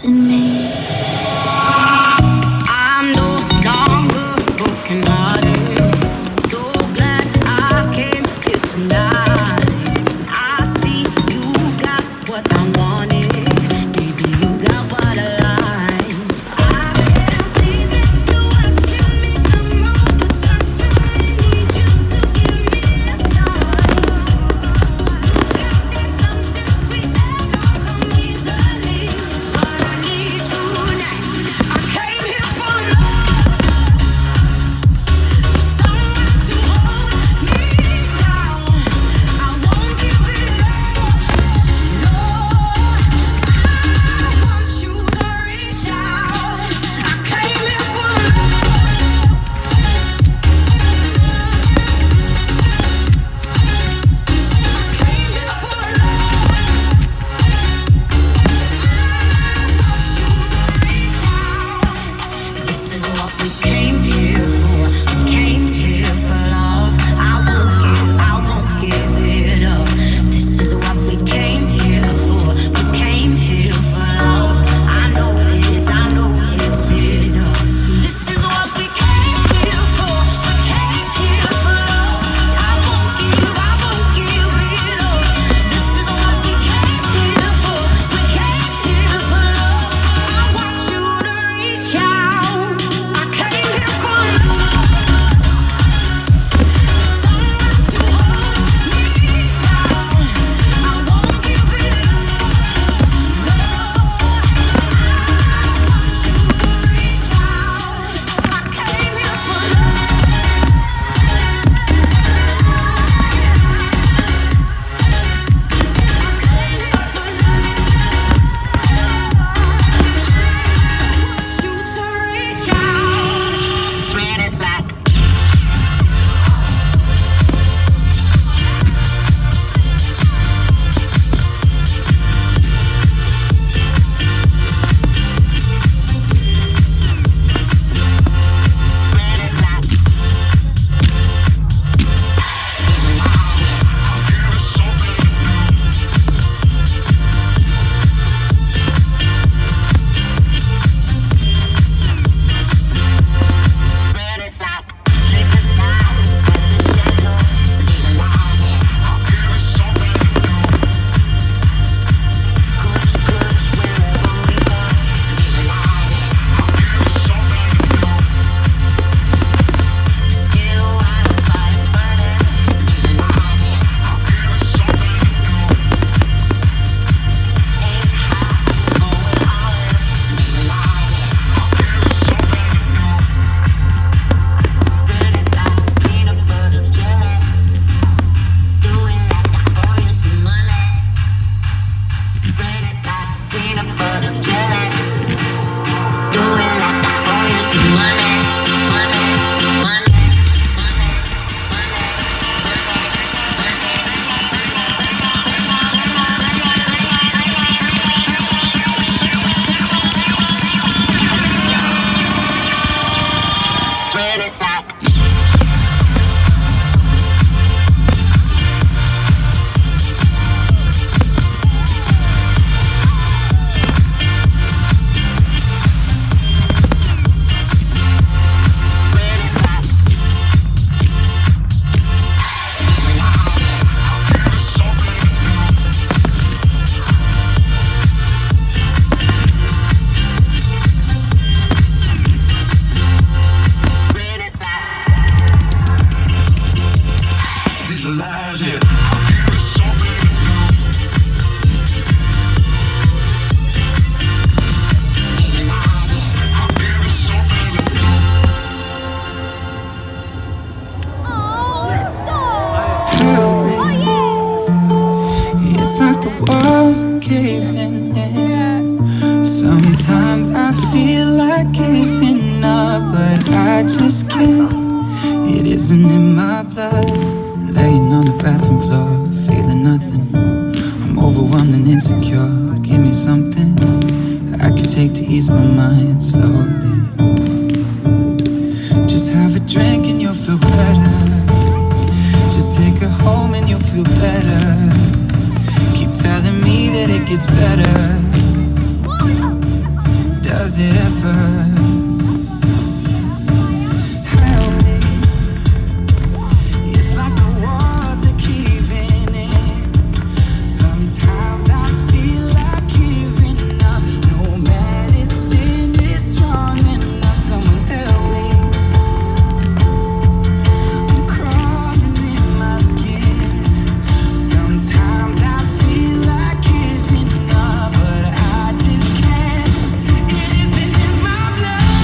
trust in me. I'm no longer broken hearted. So glad I came here tonight. I see you got what I wanted. Maybe you got what I like. I can see that you're watching me. I'm all the time. I need you to give me a sign. Got that something sweet that don't come easily. But I need tonight. I came here for love, for someone to hold me down. I won't give it up. No, I want you to reach out. I came here for love. I came here for love. I want you to reach out. This is what we came here for. We came here for love. I won't give it up. This is what we came here for. We came here for love. I know it's enough. This is what we came here for. We came here for love. I won't give it up. This is what we came here for. We came here for love. I want you to reach out. I came here for love. Someone to hold me down. I won't give it up. No, I want you to reach out. I came here for Spread it like peanut butter jelly. Do it like I owe you some money. Money, money, spread it like visualize it. Help me. It's like the walls are caving in. Sometimes I feel like giving up, but I just can't. It isn't in my blood. Laying on the bathroom floor, feeling nothing. I'm overwhelmed and insecure. Give me something I can take to ease my mind slowly. Just have a drink and you'll feel better. Just take her home and you'll feel better. Keep telling me that it gets better. does it ever help me? It's like the walls are caving in. Sometimes I feel like giving up. No medicine is strong enough. Someone help me. I'm crawling in my skin. Sometimes I feel like giving up, but I just can't. It isn't in my blood.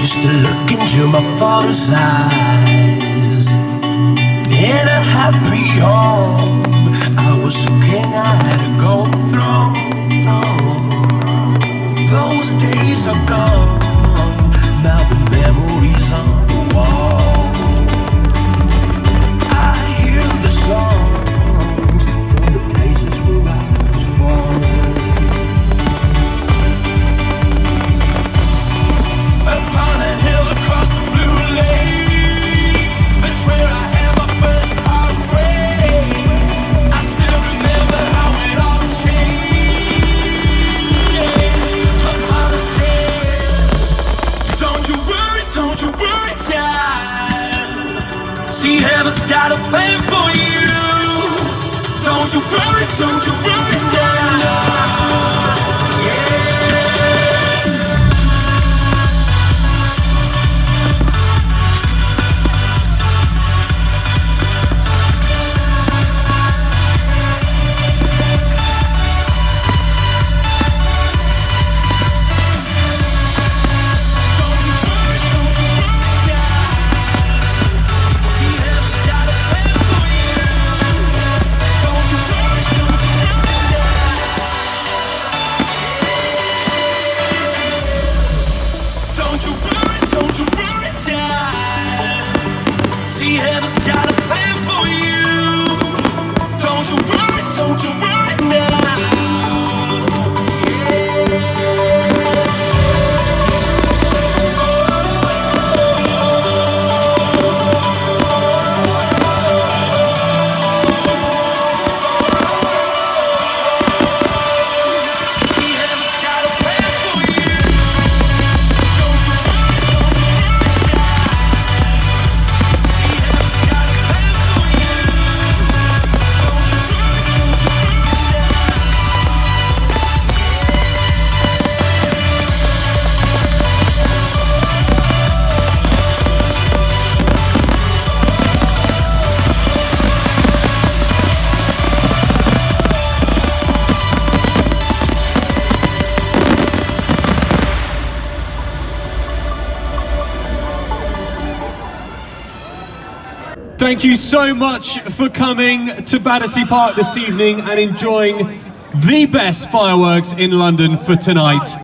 used to look into my father's eyes. In a happy home, I was a king, I had to go through. Those days are gone, now the memories on the wall. I hear the songs from the places where I was born. Upon a hill across the blue lake, that's where I had my first heartbreak. I still remember how it all changed. My father said, don't you worry, child. See, heaven's got a plan for you. Don't you worry now. Don't you worry, child. See, heaven's got a plan for you. Don't you worry now. Thank you so much for coming to Battersea Park this evening and enjoying the best fireworks in London for tonight.